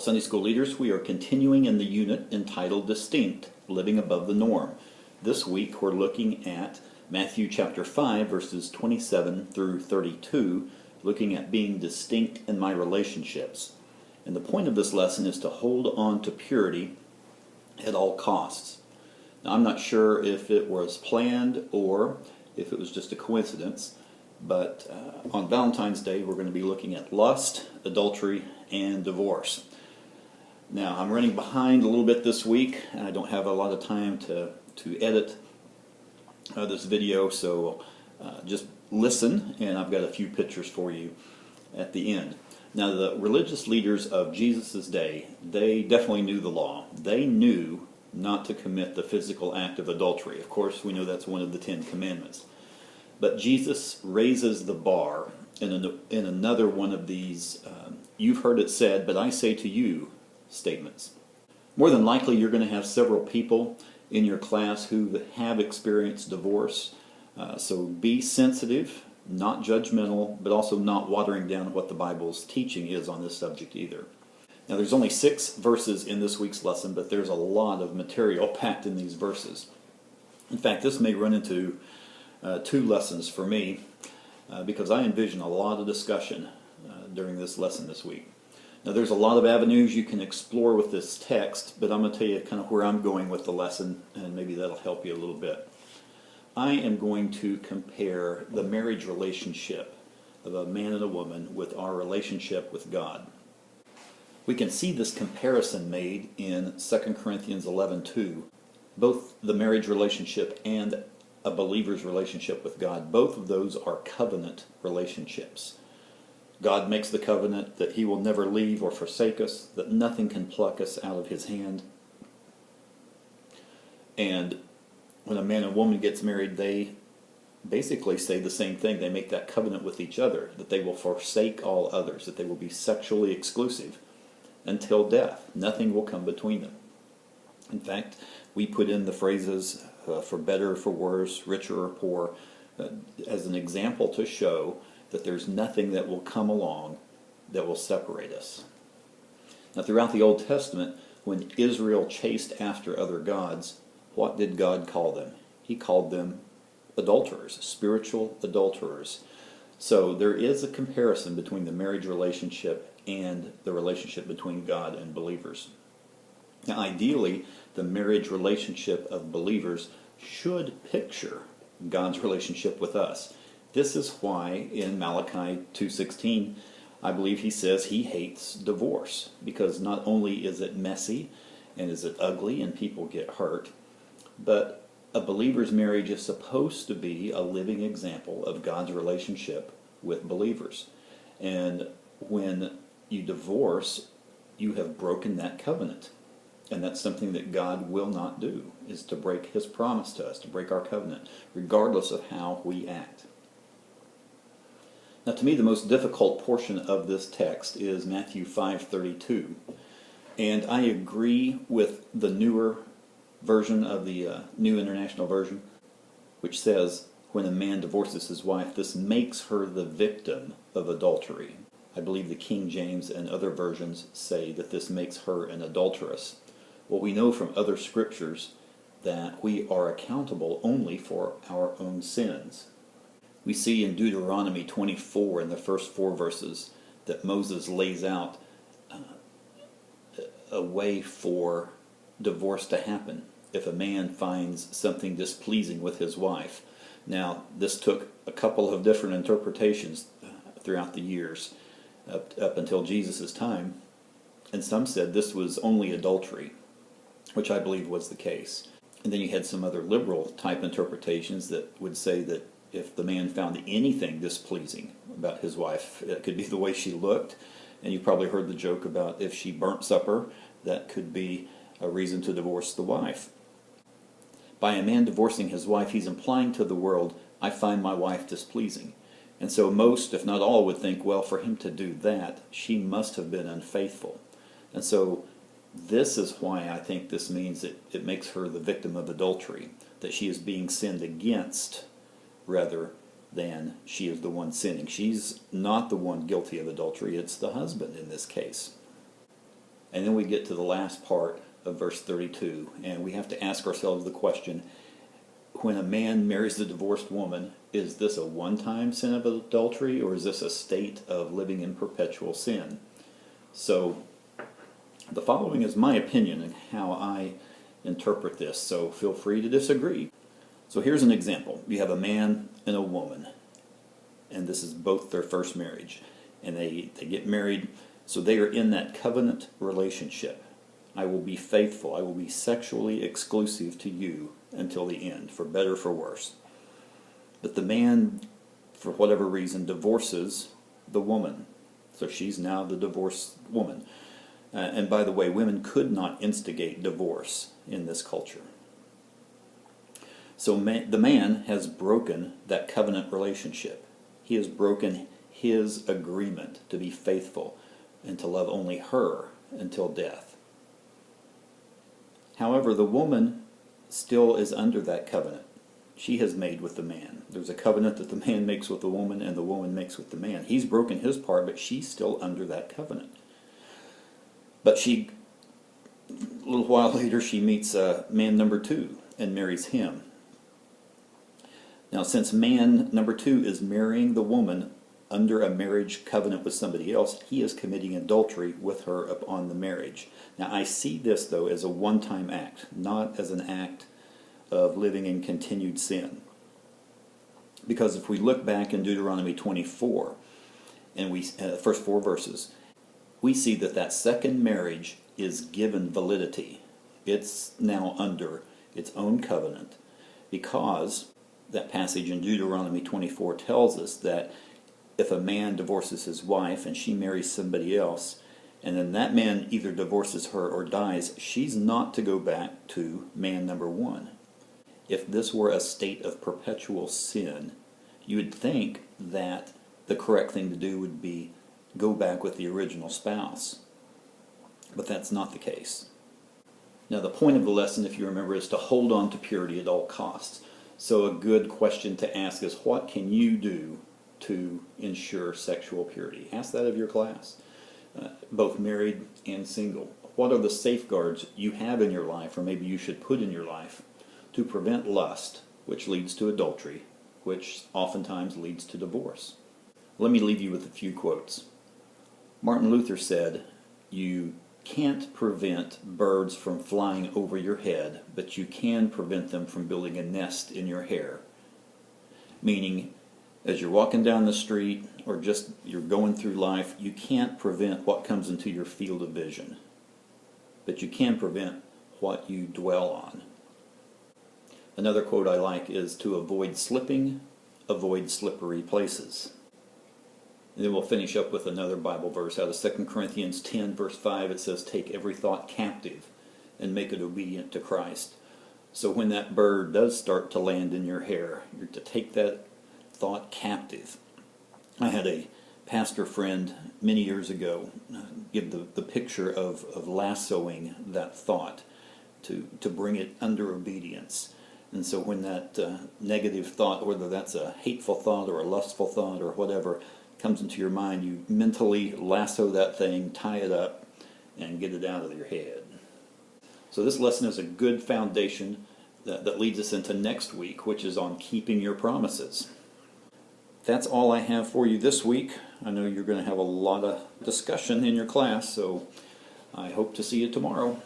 Adult Sunday School leaders, we are continuing in the unit entitled Distinct, Living Above the Norm. This week we're looking at Matthew chapter 5, verses 27 through 32, looking at being distinct in my relationships. And the point of this lesson is to hold on to purity at all costs. Now, I'm not sure if it was planned or if it was just a coincidence, but on Valentine's Day we're going to be looking at lust, adultery, and divorce. Now, I'm running behind a little bit this week, and I don't have a lot of time to edit this video, so just listen, and I've got a few pictures for you at the end. Now, the religious leaders of Jesus' day, they definitely knew the law. They knew not to commit the physical act of adultery. Of course, we know that's one of the 10 Commandments. But Jesus raises the bar in another one of these you've heard it said, but I say to you statements. More than likely, you're going to have several people in your class who have experienced divorce. So be sensitive, not judgmental, but also not watering down what the Bible's teaching is on this subject either. Now, there's only 6 verses in this week's lesson, but there's a lot of material packed in these verses. In fact, this may run into 2 lessons for me because I envision a lot of discussion during this lesson this week. Now, there's a lot of avenues you can explore with this text, but I'm going to tell you kind of where I'm going with the lesson, and maybe that'll help you a little bit. I am going to compare the marriage relationship of a man and a woman with our relationship with God. We can see this comparison made in 2 Corinthians 11:2. Both the marriage relationship and a believer's relationship with God, both of those are covenant relationships. God makes the covenant that He will never leave or forsake us, that nothing can pluck us out of His hand. And when a man and woman gets married, they basically say the same thing. They make that covenant with each other, that they will forsake all others, that they will be sexually exclusive until death. Nothing will come between them. In fact, we put in the phrases for better or for worse, richer or poor, as an example to show that there's nothing that will come along that will separate us. Now, throughout the Old Testament, when Israel chased after other gods, what did God call them? He called them adulterers, spiritual adulterers. So there is a comparison between the marriage relationship and the relationship between God and believers. Now, ideally, the marriage relationship of believers should picture God's relationship with us. This is why in Malachi 2:16, I believe he says he hates divorce, because not only is it messy and is it ugly and people get hurt, but a believer's marriage is supposed to be a living example of God's relationship with believers. And when you divorce, you have broken that covenant. And that's something that God will not do, is to break His promise to us, to break our covenant, regardless of how we act. Now, to me, the most difficult portion of this text is Matthew 5:32. And I agree with the newer version of the New International Version, which says, when a man divorces his wife, this makes her the victim of adultery. I believe the King James and other versions say that this makes her an adulteress. Well, we know from other scriptures that we are accountable only for our own sins. We see in Deuteronomy 24, in the first 4 verses, that Moses lays out a way for divorce to happen if a man finds something displeasing with his wife. Now, this took a couple of different interpretations throughout the years, up until Jesus' time, and some said this was only adultery, which I believe was the case. And then you had some other liberal type interpretations that would say that if the man found anything displeasing about his wife, it could be the way she looked, and you probably heard the joke about if she burnt supper, that could be a reason to divorce the wife. By a man divorcing his wife, he's implying to the world, I find my wife displeasing. And so most, if not all, would think, well, for him to do that, she must have been unfaithful. And so this is why I think this means that it makes her the victim of adultery, that she is being sinned against rather than she is the one sinning. She's not the one guilty of adultery, it's the husband in this case. And then we get to the last part of verse 32, and we have to ask ourselves the question, when a man marries a divorced woman, is this a one-time sin of adultery, or is this a state of living in perpetual sin? So the following is my opinion and how I interpret this, so feel free to disagree. So here's an example. You have a man and a woman, and this is both their first marriage, and they get married, so they are in that covenant relationship. I will be faithful, I will be sexually exclusive to you until the end, for better, for worse. But the man, for whatever reason, divorces the woman. So she's now the divorced woman. And by the way, women could not instigate divorce in this culture. So the man has broken that covenant relationship. He has broken his agreement to be faithful and to love only her until death. However, the woman still is under that covenant she has made with the man. There's a covenant that the man makes with the woman and the woman makes with the man. He's broken his part, but she's still under that covenant. But a little while later, she meets man number 2 and marries him. Now, since man number 2 is marrying the woman under a marriage covenant with somebody else, he is committing adultery with her upon the marriage. Now, I see this, though, as a one-time act, not as an act of living in continued sin. Because if we look back in Deuteronomy 24, and the first 4 verses, we see that second marriage is given validity. It's now under its own covenant, because that passage in Deuteronomy 24 tells us that if a man divorces his wife and she marries somebody else, and then that man either divorces her or dies, she's not to go back to man number 1. If this were a state of perpetual sin, you would think that the correct thing to do would be go back with the original spouse. But that's not the case. Now, the point of the lesson, if you remember, is to hold on to purity at all costs. So a good question to ask is, what can you do to ensure sexual purity? Ask that of your class, both married and single. What are the safeguards you have in your life, or maybe you should put in your life, to prevent lust, which leads to adultery, which oftentimes leads to divorce? Let me leave you with a few quotes. Martin Luther said, "You can't prevent birds from flying over your head, but you can prevent them from building a nest in your hair." Meaning, as you're walking down the street or just you're going through life, you can't prevent what comes into your field of vision, but you can prevent what you dwell on. Another quote I like is, "To avoid slipping, avoid slippery places." And then we'll finish up with another Bible verse out of 2 Corinthians 10, verse 5. It says, "Take every thought captive and make it obedient to Christ." So when that bird does start to land in your hair, you're to take that thought captive. I had a pastor friend many years ago give the picture of lassoing that thought to bring it under obedience. And so when that negative thought, whether that's a hateful thought or a lustful thought or whatever, comes into your mind, you mentally lasso that thing, tie it up, and get it out of your head. So this lesson is a good foundation that leads us into next week, which is on keeping your promises. That's all I have for you this week. I know you're going to have a lot of discussion in your class, so I hope to see you tomorrow.